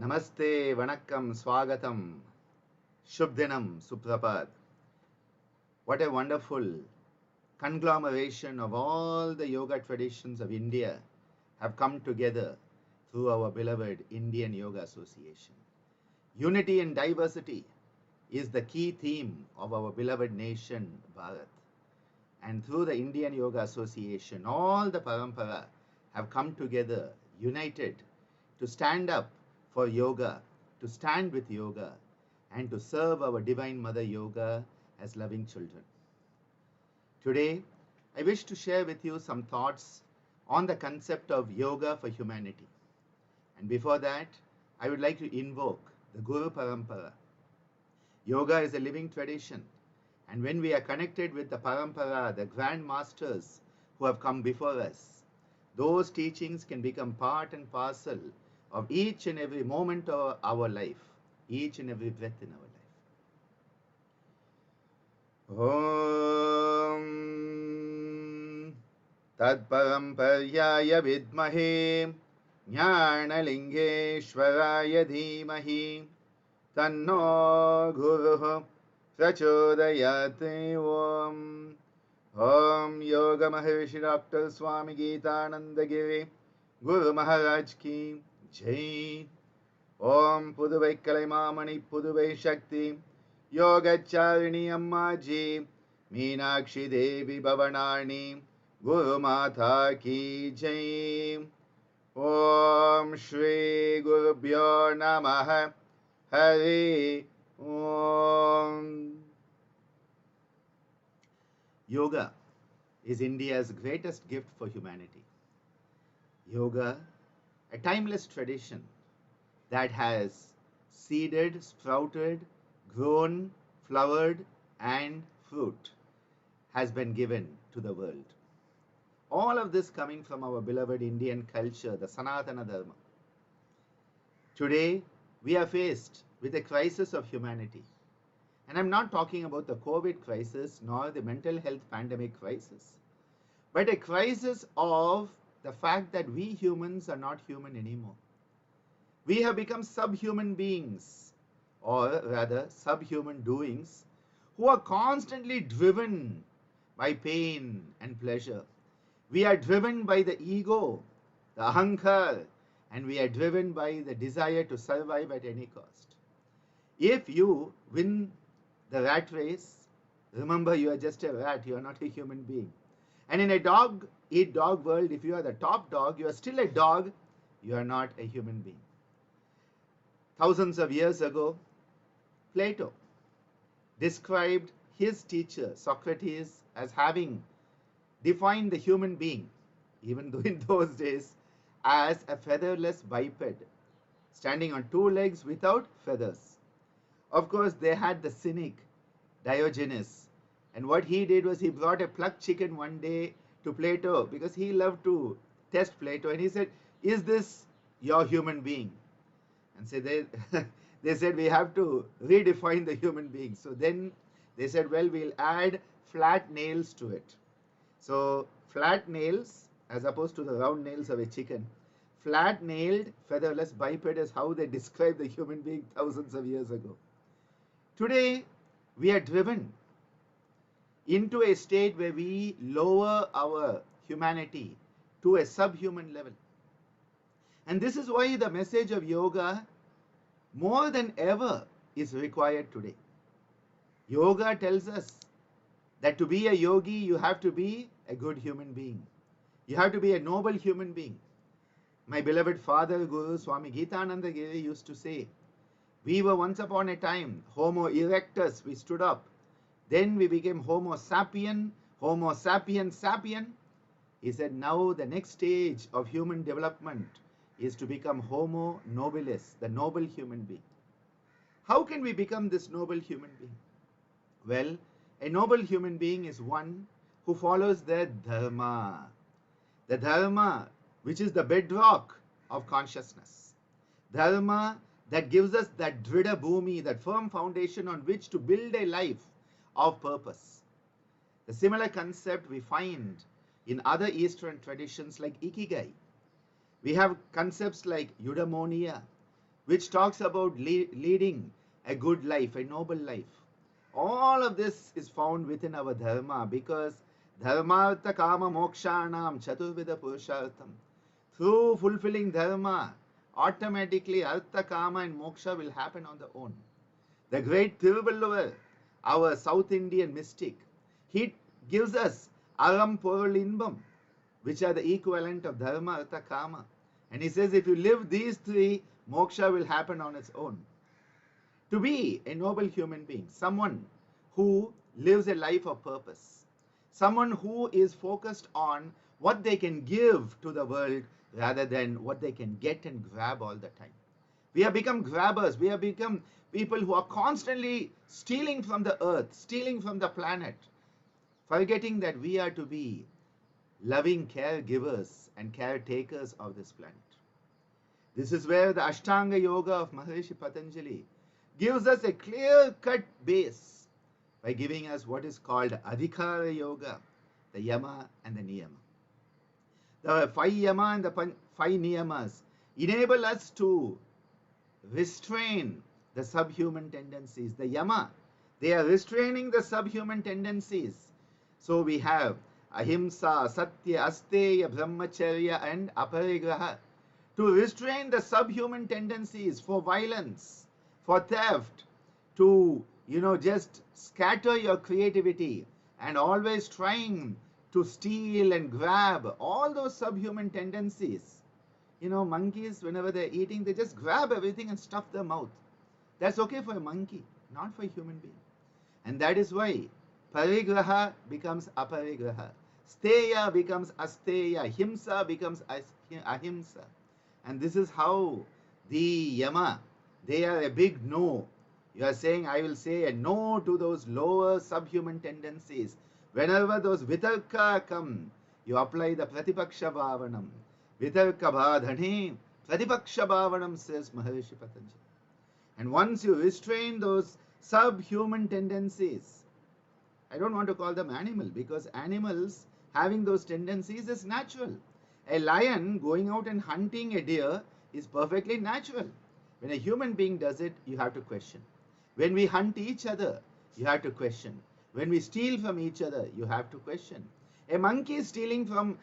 Namaste, Vanakkam, Swagatam, Shubdinam, Suprapad. What a wonderful conglomeration of all the yoga traditions of India have come together through our beloved Indian Yoga Association. Unity and diversity is the key theme of our beloved nation, Bharat. And through the Indian Yoga Association, all the parampara have come together, united, to stand up for yoga, to stand with yoga, and to serve our Divine Mother Yoga as loving children. Today, I wish to share with you some thoughts on the concept of yoga for humanity. And before that, I would like to invoke the Guru Parampara. Yoga is a living tradition, and when we are connected with the Parampara, the grand masters who have come before us, those teachings can become part and parcel of each and every moment of our life, each and every breath in our life. Om Tad Paramparyaya Vidmahe Jnanalingeshwaraya Dhimahi Tanno Guruh Prachodayate Om. Om Yoga Maharishi Dr. Swami Geetananda Giri Guru Maharaj Ki Jai. Om Puduvai Kalaimamani Puduvai Shakti Yogacharini Ammaji Meenakshi Devi Bhavanani Guru Mata Ki Jai. Om Shri Guru Bhyo Namaha Hari Om. Yoga is India's greatest gift for humanity. Yoga, a timeless tradition that has seeded, sprouted, grown, flowered, and fruit, has been given to the world. All of this coming from our beloved Indian culture, the Sanatana Dharma. Today, we are faced with a crisis of humanity. And I'm not talking about the COVID crisis nor the mental health pandemic crisis, but a crisis of the fact that we humans are not human anymore. We have become subhuman beings, or rather subhuman doings, who are constantly driven by pain and pleasure. We are driven by the ego, the ahankar, and we are driven by the desire to survive at any cost. If you win the rat race, remember you are just a rat, you are not a human being. And in a dog eat dog world, if you are the top dog, you are still a dog, you are not a human being. Thousands of years ago, Plato described his teacher Socrates as having defined the human being, even though in those days, as a featherless biped, standing on two legs without feathers. Of course, they had the cynic Diogenes, and what he did was he brought a plucked chicken one day to Plato because he loved to test Plato, and he said, "Is this your human being?" And so they said, "We have to redefine the human being." So then they said, "Well, we'll add flat nails to it." So flat nails, as opposed to the round nails of a chicken, flat-nailed, featherless biped is how they described the human being thousands of years ago. Today, we are driven into a state where we lower our humanity to a subhuman level. And this is why the message of yoga, more than ever, is required today. Yoga tells us that to be a yogi, you have to be a good human being. You have to be a noble human being. My beloved father, Guru Swami Geetananda Giri, used to say, we were once upon a time Homo erectus, we stood up. Then we became Homo sapien sapien. He said, now the next stage of human development is to become Homo nobilis, the noble human being. How can we become this noble human being? Well, a noble human being is one who follows the dharma. The dharma, which is the bedrock of consciousness. Dharma that gives us that drida bhumi, that firm foundation on which to build a life of purpose. The similar concept we find in other Eastern traditions like Ikigai. We have concepts like eudaimonia, which talks about leading a good life, a noble life. All of this is found within our dharma, because dharmartha kama mokshanam chaturvida purushartham. Through fulfilling dharma, automatically artha, kama and moksha will happen on their own. The great Thiruvalluvar, our South Indian mystic, he gives us aram, porul, inbam, which are the equivalent of dharma, artha, kama. And he says if you live these three, moksha will happen on its own. To be a noble human being, someone who lives a life of purpose, someone who is focused on what they can give to the world rather than what they can get and grab all the time. We have become grabbers. We have become people who are constantly stealing from the earth, stealing from the planet, forgetting that we are to be loving caregivers and caretakers of this planet. This is where the Ashtanga Yoga of Maharishi Patanjali gives us a clear-cut base by giving us what is called Adhikara Yoga, the Yama and the Niyama. The 5 Yama and the 5 Niyamas enable us to restrain the subhuman tendencies. The Yama, they are restraining the subhuman tendencies. So we have Ahimsa, Satya, Asteya, Brahmacharya and Aparigraha to restrain the subhuman tendencies for violence, for theft, to just scatter your creativity and always trying to steal and grab, all those subhuman tendencies. Monkeys, whenever they're eating, they just grab everything and stuff their mouth. That's okay for a monkey, not for a human being. And that is why parigraha becomes aparigraha, steya becomes asteya, himsa becomes ahimsa. And this is how the Yama, they are a big no. You are saying, I will say a no to those lower subhuman tendencies. Whenever those vitarka come, you apply the pratipaksha bhavanam. Vitarka bhadhani, pratipaksha bhavanam, says Maharishi Patanjali. And once you restrain those subhuman tendencies, I don't want to call them animal, because animals having those tendencies is natural. A lion going out and hunting a deer is perfectly natural. When a human being does it, you have to question. When we hunt each other, you have to question. When we steal from each other, you have to question. A monkey stealing from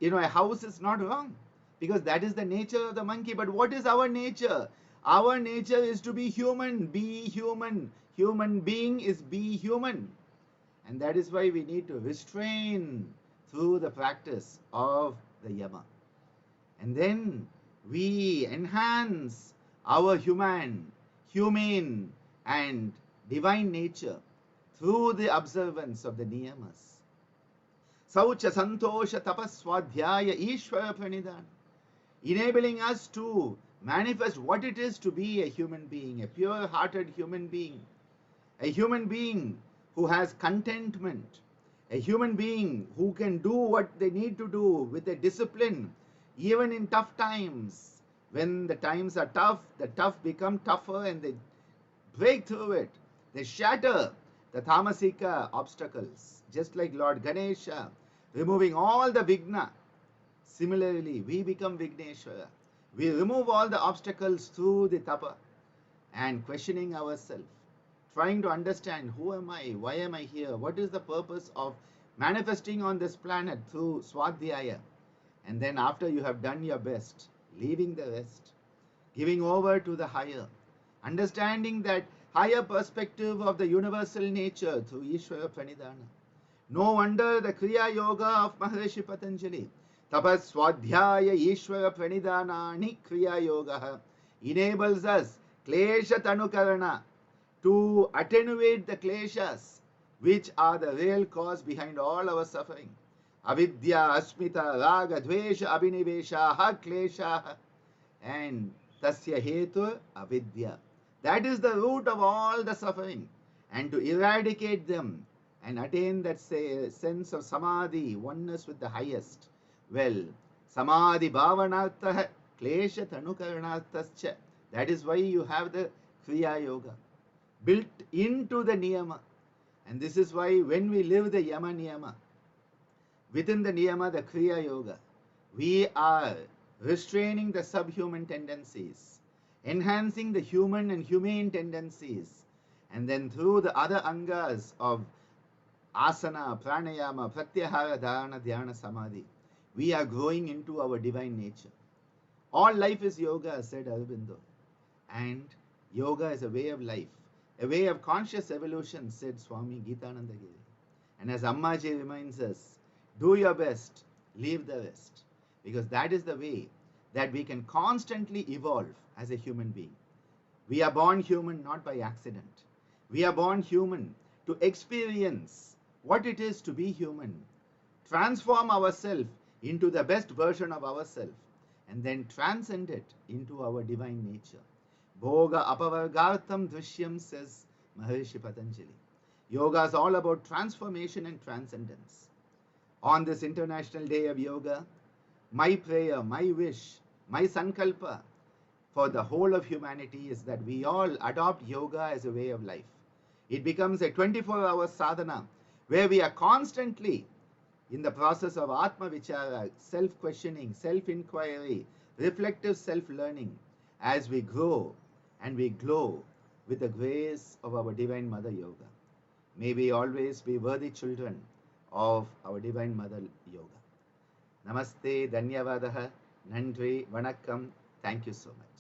a house is not wrong, because that is the nature of the monkey. But what is our nature? Our nature is to be human, be human. Human being is be human. And that is why we need to restrain through the practice of the Yama. And then we enhance our humane and divine nature through the observance of the Niyamas. Saucha Santosha Tapaswadhyaya Ishvara Pranidhana, enabling us to manifest what it is to be a human being, a pure-hearted human being, a human being who has contentment, a human being who can do what they need to do with a discipline, even in tough times. When the times are tough, the tough become tougher and they break through it. They shatter the tamasika obstacles, just like Lord Ganesha, removing all the vigna. Similarly, we become Vigneshwara. We remove all the obstacles through the tapa and questioning ourselves, trying to understand who am I, why am I here, what is the purpose of manifesting on this planet through Swadhyaya. And then after you have done your best, leaving the rest, giving over to the higher, understanding that higher perspective of the universal nature through Ishvara Pranidhana. No wonder the Kriya Yoga of Maharishi Patanjali, Tapas Swadhyaya Ishvara Pranidhanani Kriya Yoga, enables us Klesha Tanukarana, to attenuate the kleshas, which are the real cause behind all our suffering. Avidya, Asmita, Raga, Dvesha, Abhinivesha, Klesha, and Tasya Hetu Avidya. That is the root of all the suffering. And to eradicate them and attain that sense of samadhi, oneness with the highest, well, samadhi bhavanartha klesha tanukaranarthascha. That is why you have the Kriya Yoga built into the Niyama. And this is why when we live the Yama Niyama, within the Niyama, the Kriya Yoga, we are restraining the subhuman tendencies, enhancing the human and humane tendencies, and then through the other angas of asana, pranayama, pratyahara, dharana, dhyana, samadhi, we are growing into our divine nature. All life is yoga, said Aurobindo. And yoga is a way of life, a way of conscious evolution, said Swami Geetananda Giri. And as Ammaji reminds us, do your best, leave the rest. Because that is the way that we can constantly evolve as a human being. We are born human not by accident. We are born human to experience what it is to be human, transform ourselves into the best version of ourselves, and then transcend it into our divine nature. Bhoga apavargartham drishyam, says Maharishi Patanjali. Yoga is all about transformation and transcendence. On this International Day of Yoga, my prayer, my wish, my sankalpa for the whole of humanity is that we all adopt yoga as a way of life. It becomes a 24-hour sadhana where we are constantly in the process of Atma Vichara, self-questioning, self-inquiry, reflective self-learning as we grow and we glow with the grace of our Divine Mother Yoga. May we always be worthy children of our Divine Mother Yoga. Namaste, Dhanyavadaha, Nandri, Vanakkam. Thank you so much.